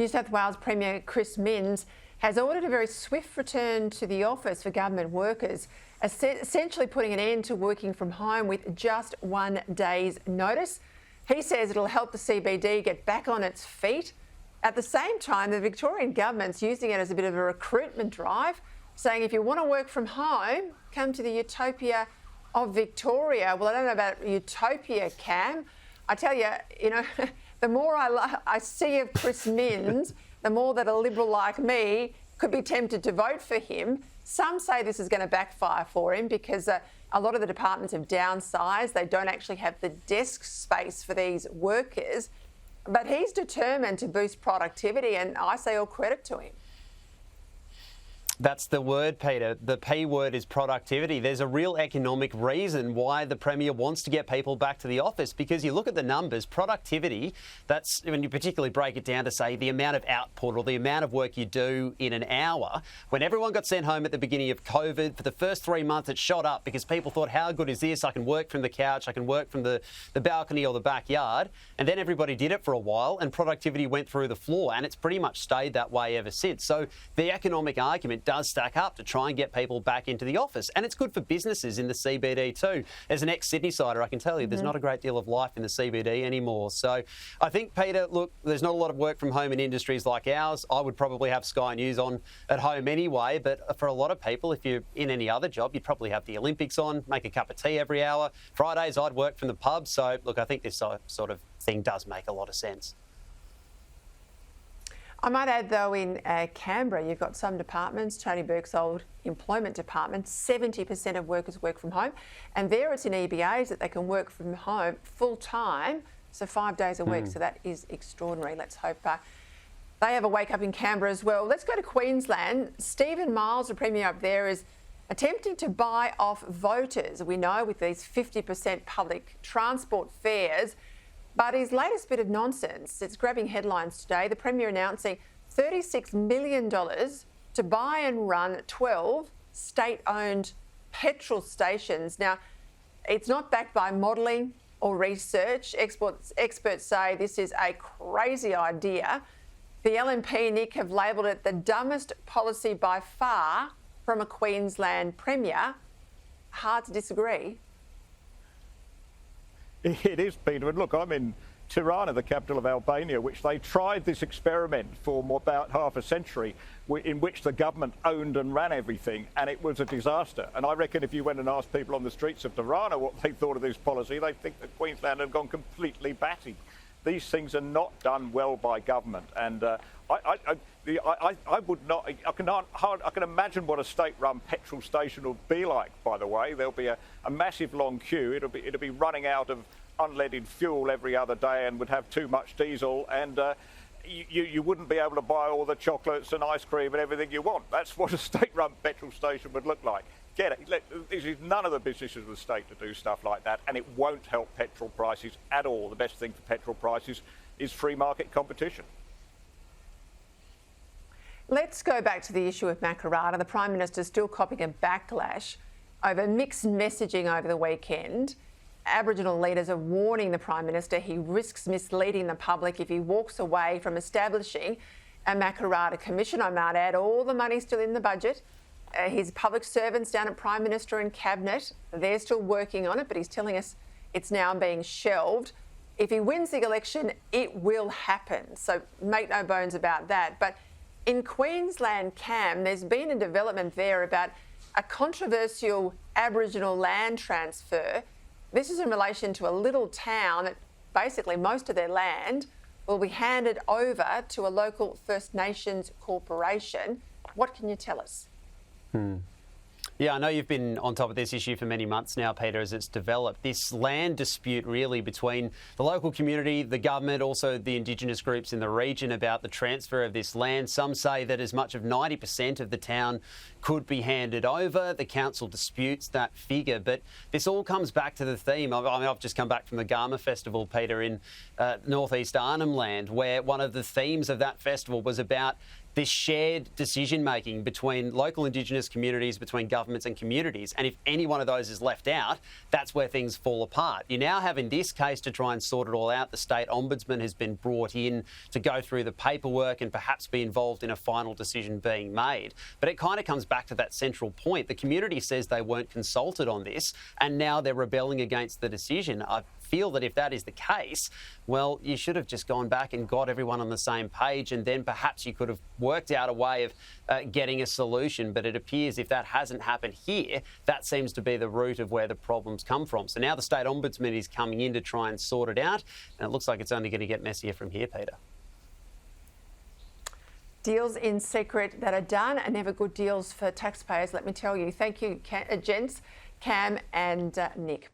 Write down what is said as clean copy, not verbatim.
New South Wales Premier Chris Minns has ordered a very swift return to the office for government workers, essentially putting an end to working from home with just 1 day's notice. He says it'll help the CBD get back on its feet. At the same time, the Victorian government's using it as a bit of a recruitment drive, saying if you want to work from home, come to the utopia of Victoria. Well, I don't know about utopia, Cam. I tell you, the more I see of Chris Minns, the more that a Liberal like me could be tempted to vote for him. Some say this is going to backfire for him because a lot of the departments have downsized. They don't actually have the desk space for these workers. But he's determined to boost productivity, and I say all credit to him. That's the word, Peter. The P word is productivity. There's a real economic reason why the Premier wants to get people back to the office, because you look at the numbers, productivity, that's when you particularly break it down to, say, the amount of output or the amount of work you do in an hour. When everyone got sent home at the beginning of COVID, for the first 3 months it shot up because people thought, how good is this? I can work from the couch, I can work from the balcony or the backyard. And then everybody did it for a while and productivity went through the floor, and it's pretty much stayed that way ever since. So the economic argument does stack up to try and get people back into the office. And it's good for businesses in the CBD too. As an ex-Sydney-sider, I can tell you there's not a great deal of life in the CBD anymore. So I think, Peter, look, there's not a lot of work from home in industries like ours. I would probably have Sky News on at home anyway, but for a lot of people, if you're in any other job, you'd probably have the Olympics on, make a cup of tea every hour. Fridays, I'd work from the pub. So, look, I think this sort of thing does make a lot of sense. I might add, though, in Canberra, you've got some departments, Tony Burke's old employment department, 70% of workers work from home. And there it's in EBAs that they can work from home full-time, so 5 days a week. So that is extraordinary. Let's hope they have a wake-up in Canberra as well. Let's go to Queensland. Stephen Miles, the Premier up there, is attempting to buy off voters, we know, with these 50% public transport fares. But his latest bit of nonsense, it's grabbing headlines today. The Premier announcing $36 million to buy and run 12 state-owned petrol stations. Now, it's not backed by modelling or research. Experts say this is a crazy idea. The LNP, Nick, have labelled it the dumbest policy by far from a Queensland Premier. Hard to disagree. It is, Peter. And look, I'm in Tirana, the capital of Albania, which they tried this experiment for about half a century, in which the government owned and ran everything, and it was a disaster. And I reckon if you went and asked people on the streets of Tirana what they thought of this policy, they'd think that Queensland had gone completely batty. These things are not done well by government, and I would not. I can imagine what a state-run petrol station would be like. By the way, there'll be a massive long queue. It'll be running out of unleaded fuel every other day, and would have too much diesel, and you wouldn't be able to buy all the chocolates and ice cream and everything you want. That's what a state-run petrol station would look like. Get it? This is none of the businesses of the state to do stuff like that, and it won't help petrol prices at all. The best thing for petrol prices is free market competition. Let's go back to the issue of Makarrata. The Prime Minister still copping a backlash over mixed messaging over the weekend. Aboriginal leaders are warning the Prime Minister he risks misleading the public if he walks away from establishing a Makarrata Commission. I might add, all the money's still in the budget. His public servants down at Prime Minister and Cabinet, they're still working on it, but he's telling us it's now being shelved. If he wins the election, it will happen. So make no bones about that. But in Queensland, Cam, there's been a development there about a controversial Aboriginal land transfer. This is in relation to a little town that basically most of their land will be handed over to a local First Nations corporation. What can you tell us? Yeah, I know you've been on top of this issue for many months now, Peter, as it's developed. This land dispute really between the local community, the government, also the Indigenous groups in the region about the transfer of this land. Some say that as much of 90% of the town could be handed over. The council disputes that figure, but this all comes back to the theme. I've just come back from the Garma Festival, Peter, in northeast Arnhem Land, where one of the themes of that festival was about this shared decision making between local Indigenous communities, between governments and communities. And if any one of those is left out, that's where things fall apart. You now have in this case to try and sort it all out. The State Ombudsman has been brought in to go through the paperwork and perhaps be involved in a final decision being made. But it kind of comes back to that central point. The community says they weren't consulted on this and now they're rebelling against the decision. I feel that if that is the case, well, you should have just gone back and got everyone on the same page, and then perhaps you could have worked out a way of getting a solution. But it appears if that hasn't happened here, that seems to be the root of where the problems come from. So now the State Ombudsman is coming in to try and sort it out, and it looks like it's only going to get messier from here, Peter. Deals in secret that are done are never good deals for taxpayers, let me tell you. Thank you, gents, Cam and Nick.